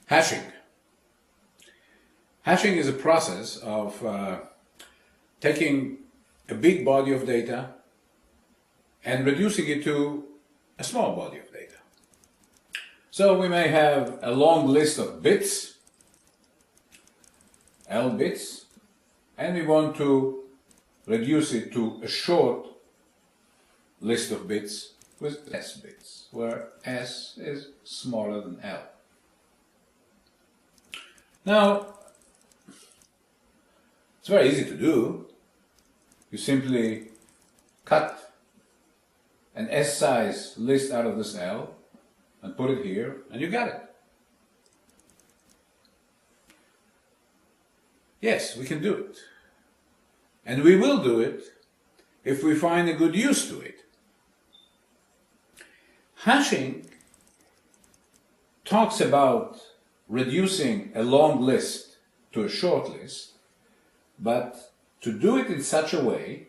Hashing. Hashing is a process of taking a big body of data and reducing it to a small body of data. So we may have a long list of bits, L bits, and we want to reduce it to a short list of bits with S bits, where S is smaller than L. Now, it's very easy to do. You simply cut an S-size list out of this L and put it here, and you got it. Yes, we can do it. And we will do it if we find a good use to it. Hashing talks about reducing a long list to a short list, but to do it in such a way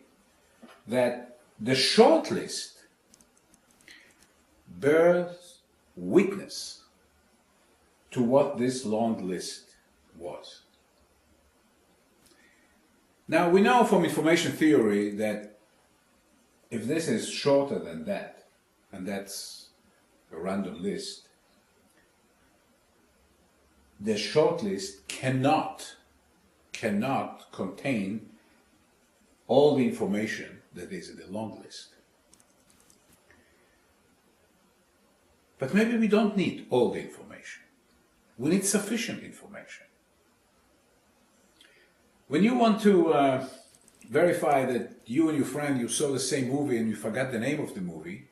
that the short list bears witness to what this long list was. Now, we know from information theory that if this is shorter than that, and that's a random list, the short list cannot contain all the information that is in the long list. But maybe we don't need all the information. We need sufficient information. When you want to verify that you and your friend, you saw the same movie and you forgot the name of the movie,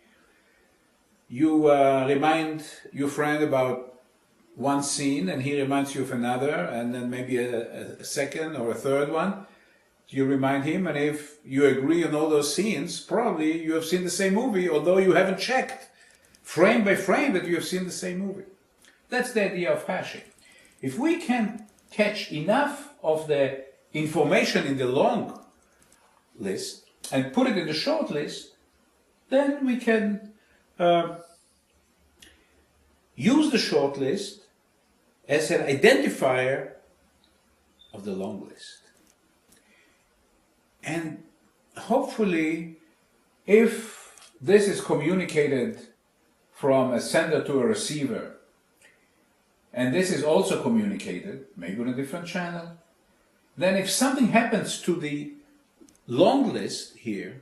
you remind your friend about one scene and he reminds you of another, and then maybe a second or a third one. You remind him, and if you agree on all those scenes, probably you have seen the same movie, although you haven't checked frame by frame that you have seen the same movie. That's the idea of hashing. If we can catch enough of the information in the long list and put it in the short list, then we can use the short list as an identifier of the long list. And hopefully, if this is communicated from a sender to a receiver, and this is also communicated, maybe on a different channel, then if something happens to the long list here,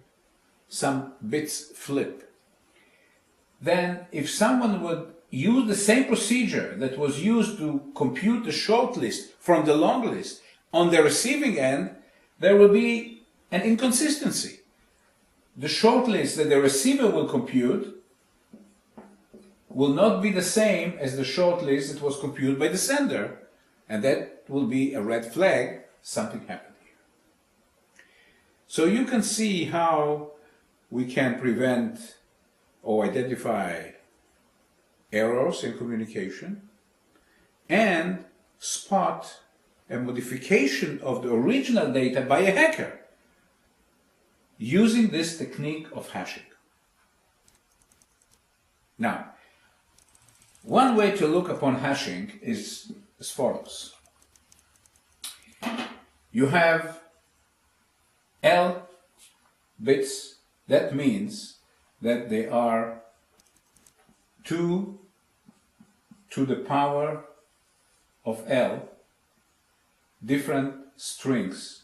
some bits flip, then if someone would use the same procedure that was used to compute the short list from the long list on the receiving end, there will be an inconsistency. The short list that the receiver will compute will not be the same as the short list that was computed by the sender, and that will be a red flag. Something happened here. So you can see how we can prevent or identify errors in communication and spot a modification of the original data by a hacker using this technique of hashing. Now, one way to look upon hashing is as follows. You have L bits. That means that they are 2 to the power of L different strings,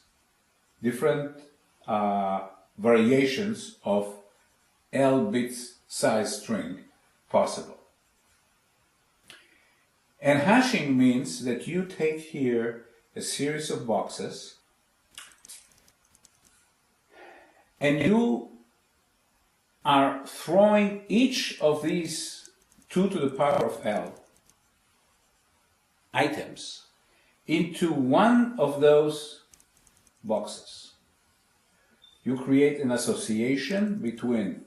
different variations of L bits size string possible. And hashing means that you take here a series of boxes and you are throwing each of these 2 to the power of L items into one of those boxes. You create an association between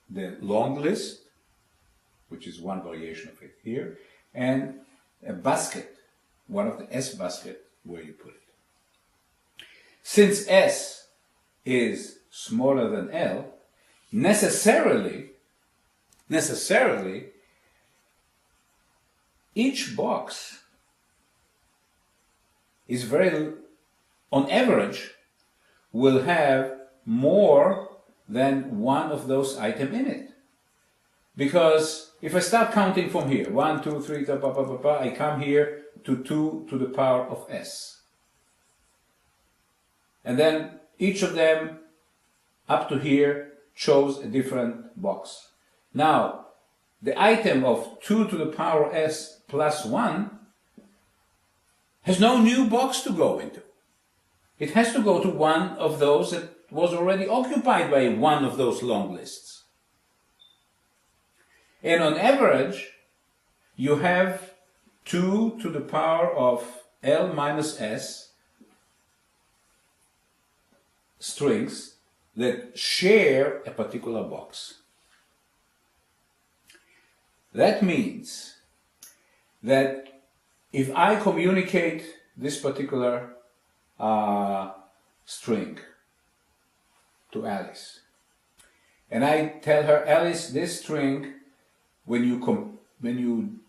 the long list, which is one variation of it here, and a basket, one of the S basket where you put it. Since S is smaller than L, necessarily each box is on average, will have more than one of those items in it. Because if I start counting from here, 1, 2, 3, I come here to 2 to the power of s. And then each of them up to here chose a different box. Now, the item of 2 to the power s plus 1 has no new box to go into. It has to go to one of those that was already occupied by one of those long lists. And on average, you have 2 to the power of L minus S strings that share a particular box. That means that if I communicate this particular string to Alice, and I tell her, Alice, this string, when you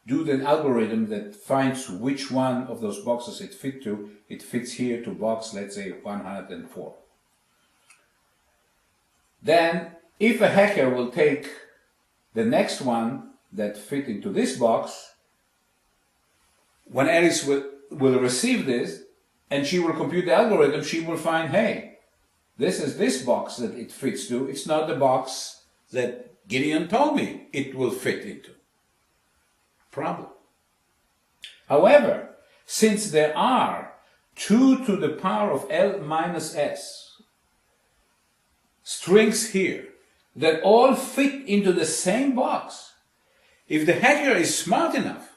do the algorithm that finds which one of those boxes it fits here to box, let's say 104. Then, if a hacker will take the next one that fit into this box, when Alice will receive this, and she will compute the algorithm, she will find, hey, this is this box that it fits to. It's not the box that Gideon told me it will fit into. Problem. However, since there are 2 to the power of L minus S strings here that all fit into the same box, if the hacker is smart enough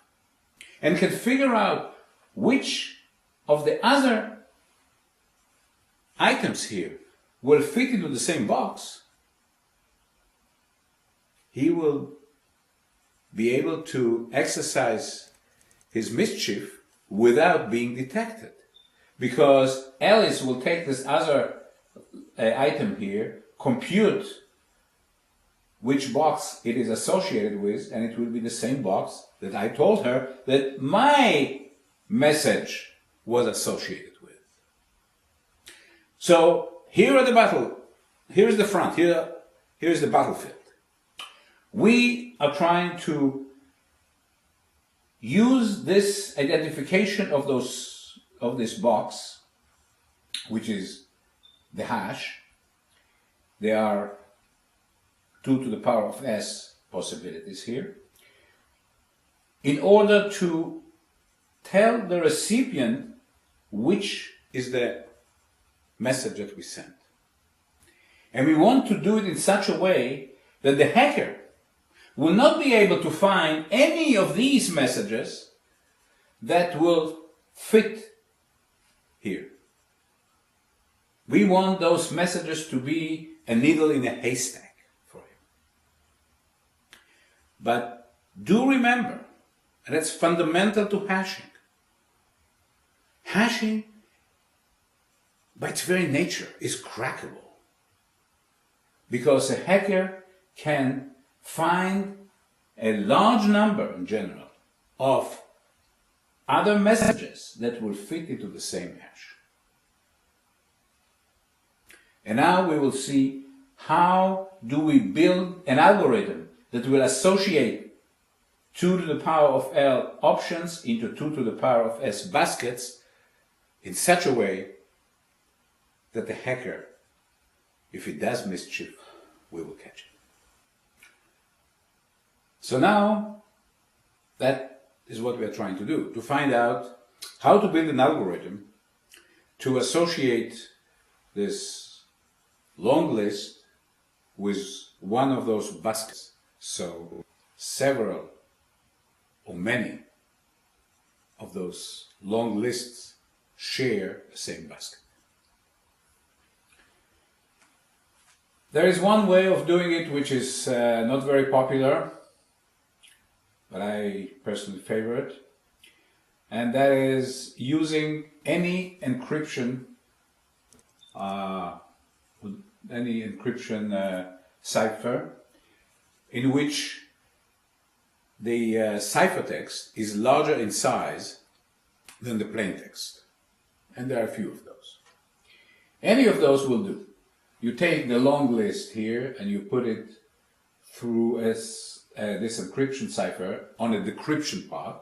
and can figure out which of the other items here will fit into the same box, he will be able to exercise his mischief without being detected. Because Alice will take this other item here, compute which box it is associated with, and it will be the same box that I told her that my message was associated with. So here are the battle. Here's the front. Here's the battlefield. We are trying to use this identification of this box, which is the hash. There are 2 to the power of s possibilities here, in order to tell the recipient which is the message that we sent. And we want to do it in such a way that the hacker will not be able to find any of these messages that will fit here. We want those messages to be a needle in a haystack for him. But do remember, and it's fundamental to hashing. Hashing, by its very nature, is crackable. Because a hacker can find a large number, in general, of other messages that will fit into the same hash. And now we will see how do we build an algorithm that will associate 2 to the power of L options into 2 to the power of S baskets in such a way that the hacker, if he does mischief, we will catch it. So now, that is what we are trying to do, to find out how to build an algorithm to associate this long list with one of those baskets. So several or many of those long lists share the same basket. There is one way of doing it which is not very popular, but I personally favor it, and that is using any encryption cipher in which the ciphertext is larger in size than the plaintext. And there are a few of those. Any of those will do. You take the long list here and you put it through this encryption cipher on a decryption part,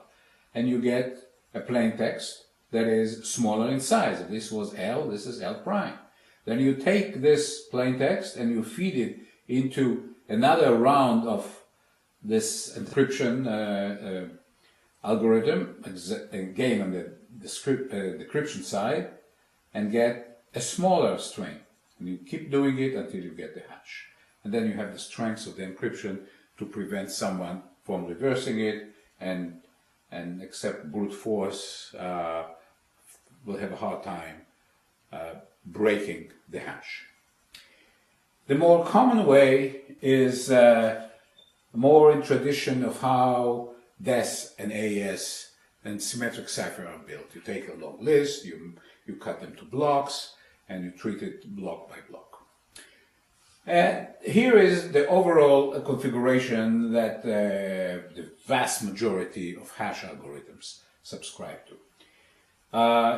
and you get a plaintext that is smaller in size. If this was L, this is L prime. Then you take this plaintext and you feed it into another round of this encryption algorithm, again on the decryption side, and get a smaller string. And you keep doing it until you get the hash. And then you have the strengths of the encryption to prevent someone from reversing it, and except brute force will have a hard time breaking the hash. The more common way is more in tradition of how DES and AES and symmetric cipher are built. You take a long list, you cut them to blocks, and you treat it block by block. Here is the overall configuration that the vast majority of hash algorithms subscribe to.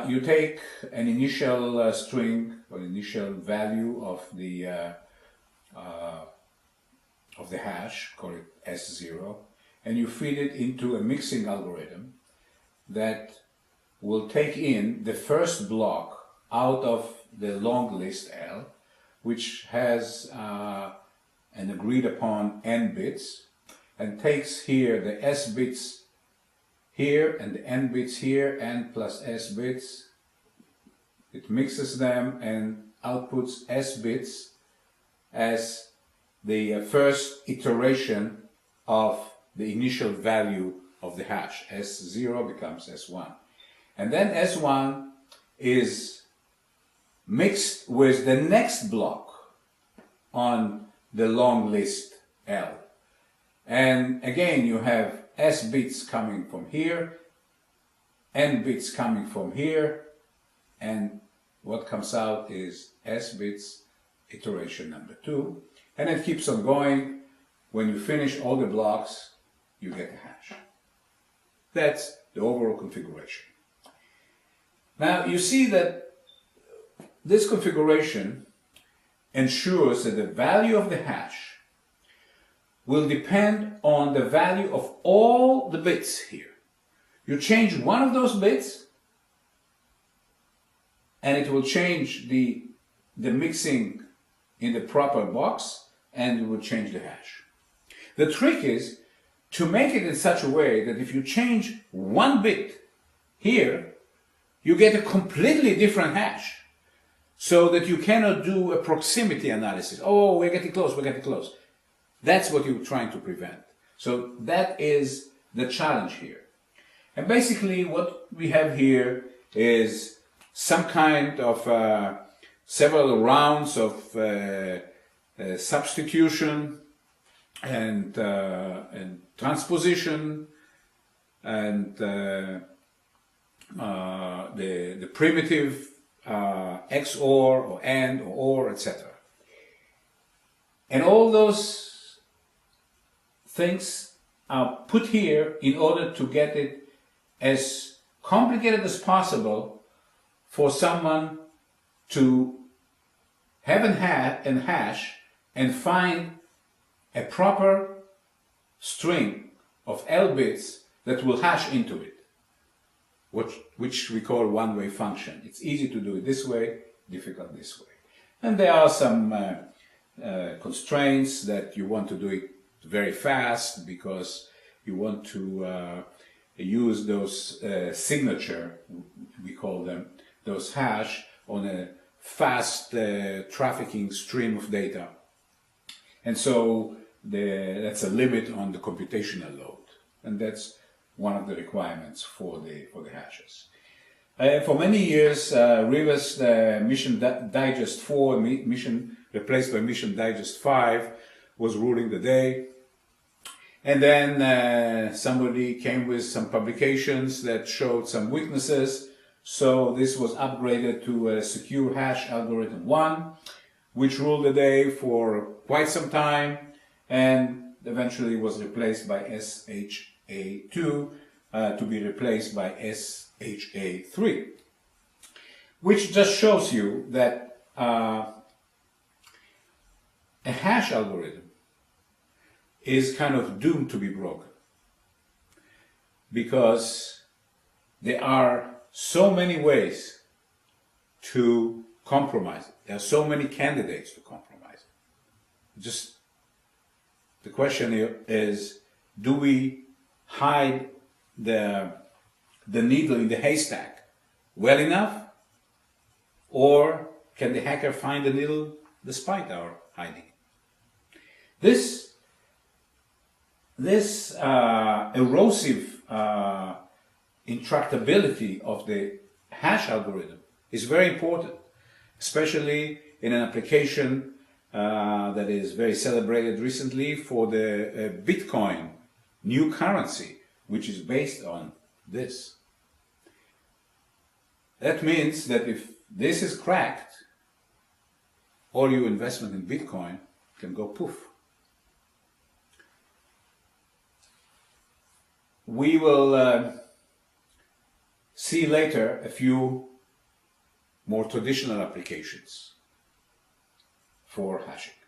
You take an initial string or initial value of the hash, call it S0, and you feed it into a mixing algorithm that will take in the first block out of the long list L, which has an agreed upon n bits, and takes here the s bits here and the n bits here, n plus s bits. It mixes them and outputs s bits as the first iteration of the initial value of the hash. S0 becomes S1. And then S1 is mixed with the next block on the long list L. And again, you have S bits coming from here, N bits coming from here, and what comes out is S bits iteration number 2. And it keeps on going. When you finish all the blocks, you get a hash. That's the overall configuration. Now you see that this configuration ensures that the value of the hash will depend on the value of all the bits here. You change one of those bits and it will change the mixing in the proper box, and it will change the hash. The trick is to make it in such a way that if you change one bit here, you get a completely different hash, so that you cannot do a proximity analysis. Oh, we're getting close, we're getting close. That's what you're trying to prevent. So that is the challenge here. And basically what we have here is some kind of several rounds of substitution and transposition, and the primitive XOR or AND or OR, etc. And all those things are put here in order to get it as complicated as possible for someone to have an hash and find a proper string of L bits that will hash into it, which we call one-way function. It's easy to do it this way, difficult this way. And there are some constraints that you want to do it very fast because you want to use those signature, we call them, those hash on a fast trafficking stream of data. And so that's a limit on the computational load. And that's one of the requirements for the hashes. For many years, Riva's Mission Digest 4, mission replaced by Mission Digest 5, was ruling the day. And then somebody came with some publications that showed some weaknesses. So this was upgraded to a secure hash algorithm 1, which ruled the day for quite some time. And eventually was replaced by SHA-2 to be replaced by SHA-3, which just shows you that a hash algorithm is kind of doomed to be broken, because there are so many ways to compromise it. There are so many candidates to compromise it. Just the question here is, do we hide the needle in the haystack well enough, or can the hacker find the needle despite our hiding? This erosive intractability of the hash algorithm is very important, especially in an application that is very celebrated recently for the Bitcoin new currency, which is based on this. That means that if this is cracked, all your investment in Bitcoin can go poof. We will see later a few more traditional applications for hashing.